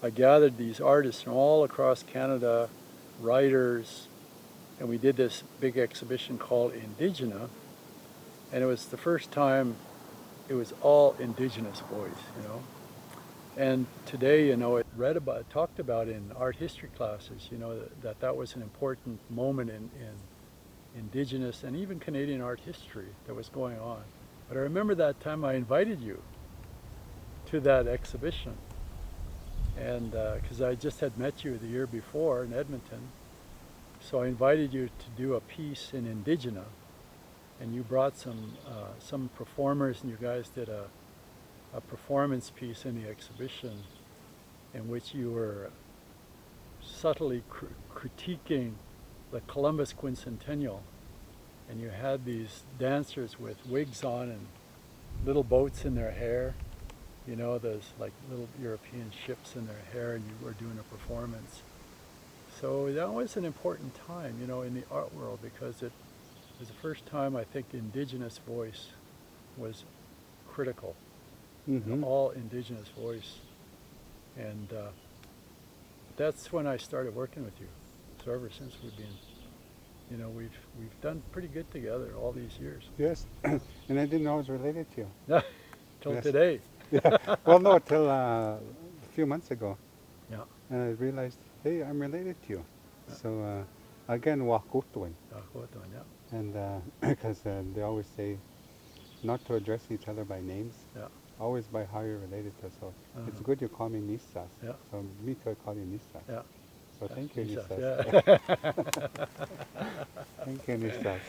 I gathered these artists from all across Canada, writers, and we did this big exhibition called Indigenous, and it was the first time it was all Indigenous voice, you know. And today, you know, it talked about in art history classes, you know, that was an important moment in Indigenous and even Canadian art history that was going on. But I remember that time I invited you to that exhibition, and because I just had met you the year before in Edmonton, so I invited you to do a piece in Indigenous, and you brought some performers, and you guys did a performance piece in the exhibition in which you were subtly critiquing the Columbus Quincentennial, and you had these dancers with wigs on and little boats in their hair, you know, those like little European ships in their hair, and you were doing a performance. So that was an important time, you know, in the art world, because it was the first time I think Indigenous voice was critical. Mm-hmm. All Indigenous voice, and that's when I started working with you. So ever since we've been, you know, we've done pretty good together all these years. Yes, and I didn't know I was related to you. Till Yes. today. Yeah. Well, no, till a few months ago. Yeah. And I realized, hey, I'm related to you. Yeah. So again, Wakutwin. Yeah. And because they always say not to address each other by names, Yeah. always by how you're related to us. So it's Uh-huh. good you call me Nisas. Yeah. So me too, I call you Nisas. Yeah. So thank you, Nisas, Nisas. yeah. Thank you, Nisas,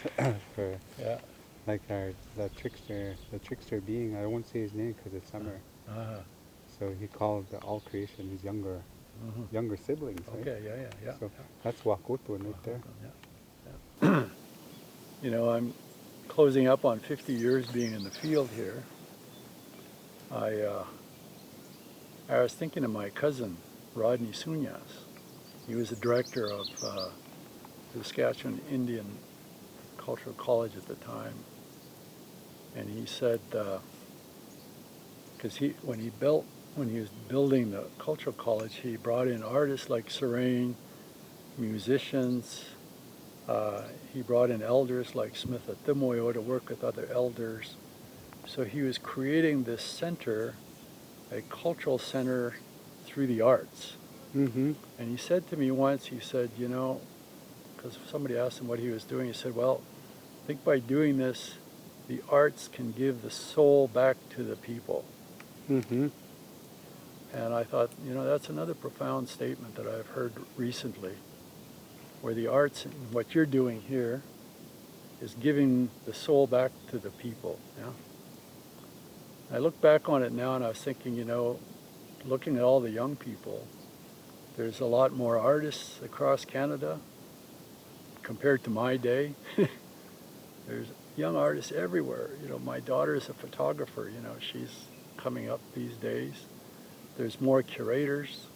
for Yeah. like the trickster being. I won't say his name because it's summer. Uh-huh. So he called all creation his younger siblings, right? Okay, yeah. So that's Wakutwin right there. Yeah. You know, I'm closing up on 50 years being in the field here. I was thinking of my cousin, Rodney Sunyas. He was the director of Saskatchewan Indian Cultural College at the time. And he said, because when he was building the cultural college, he brought in artists like Serene, musicians. He brought in elders like Smith Atimoyo to work with other elders. So he was creating this center, a cultural center through the arts. Mm-hmm. And he said to me once, he said, you know, because somebody asked him what he was doing, he said, well, I think by doing this, the arts can give the soul back to the people. Mm-hmm. And I thought, you know, that's another profound statement that I've heard recently, where the arts, what you're doing here, is giving the soul back to the people. Yeah. I look back on it now and I was thinking, you know, looking at all the young people, there's a lot more artists across Canada compared to my day. There's young artists everywhere. You know, my daughter is a photographer, you know, she's coming up these days. There's more curators.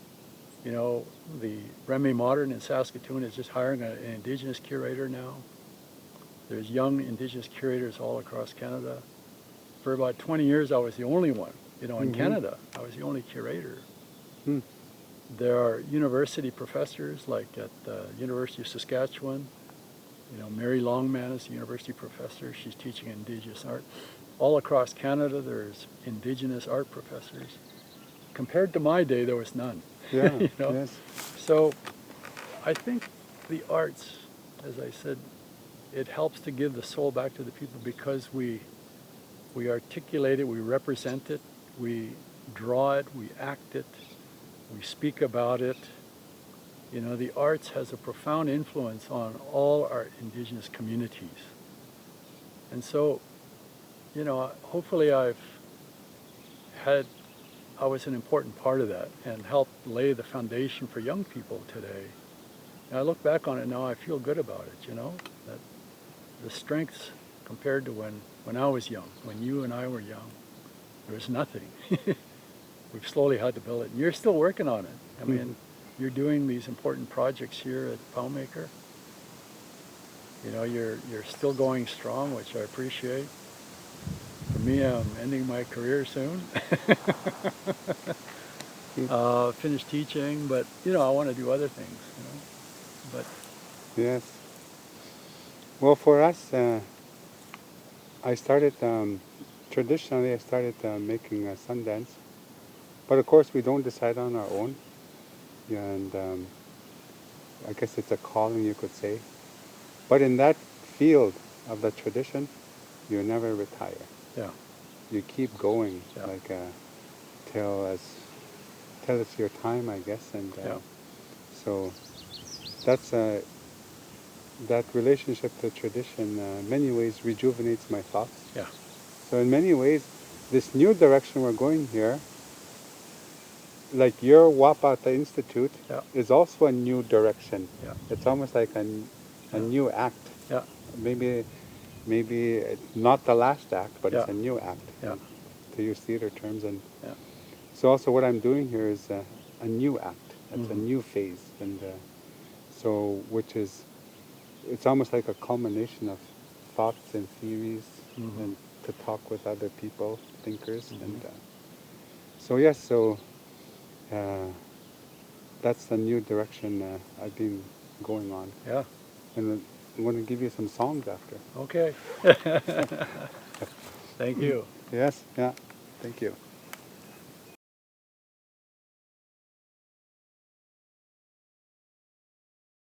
You know, the Remy Modern in Saskatoon is just hiring an Indigenous curator now. There's young Indigenous curators all across Canada. For about 20 years, I was the only one. You know, in Canada, I was the only curator. Mm. There are university professors, like at the University of Saskatchewan. You know, Mary Longman is a university professor. She's teaching Indigenous art. All across Canada, there's Indigenous art professors. Compared to my day, there was none. Yeah, You know? yes. So I think the arts, as I said, it helps to give the soul back to the people because we articulate it, we represent it, we draw it, we act it, we speak about it. You know, the arts has a profound influence on all our Indigenous communities. And so, you know, hopefully I was an important part of that and helped lay the foundation for young people today. And I look back on it now, I feel good about it, you know, that the strengths compared to when I was young, when you and I were young, there was nothing. We've slowly had to build it. And you're still working on it. I mean, you're doing these important projects here at Poundmaker. You know, you're still going strong, which I appreciate. For me, I'm ending my career soon. finish teaching, but I want to do other things. But Yes. Well, for us, I started, traditionally I started making Sundance. But of course we don't decide on our own. Yeah, and I guess it's a calling, you could say. But in that field of the tradition, you never retire. yeah, You keep going, yeah, like till as till it's your time, I guess. And yeah. so that's that relationship to tradition. Many ways rejuvenates my thoughts. Yeah. So in many ways, this new direction we're going here, like your Wapata Institute, Yeah. is also a new direction. Yeah. It's almost like a Yeah. new act. Yeah. Maybe it's not the last act, but Yeah. it's a new act, Yeah. to use theater terms. And Yeah. so also what I'm doing here is a new act. It's a Mm-hmm. new phase, and so which is it's almost like a culmination of thoughts and theories, Mm-hmm. and to talk with other people, thinkers, Mm-hmm. and so yes, so uh, that's the new direction I've been going on, Yeah. and I'm going to give you some songs after. Okay. Thank you. Yes, yeah, thank you.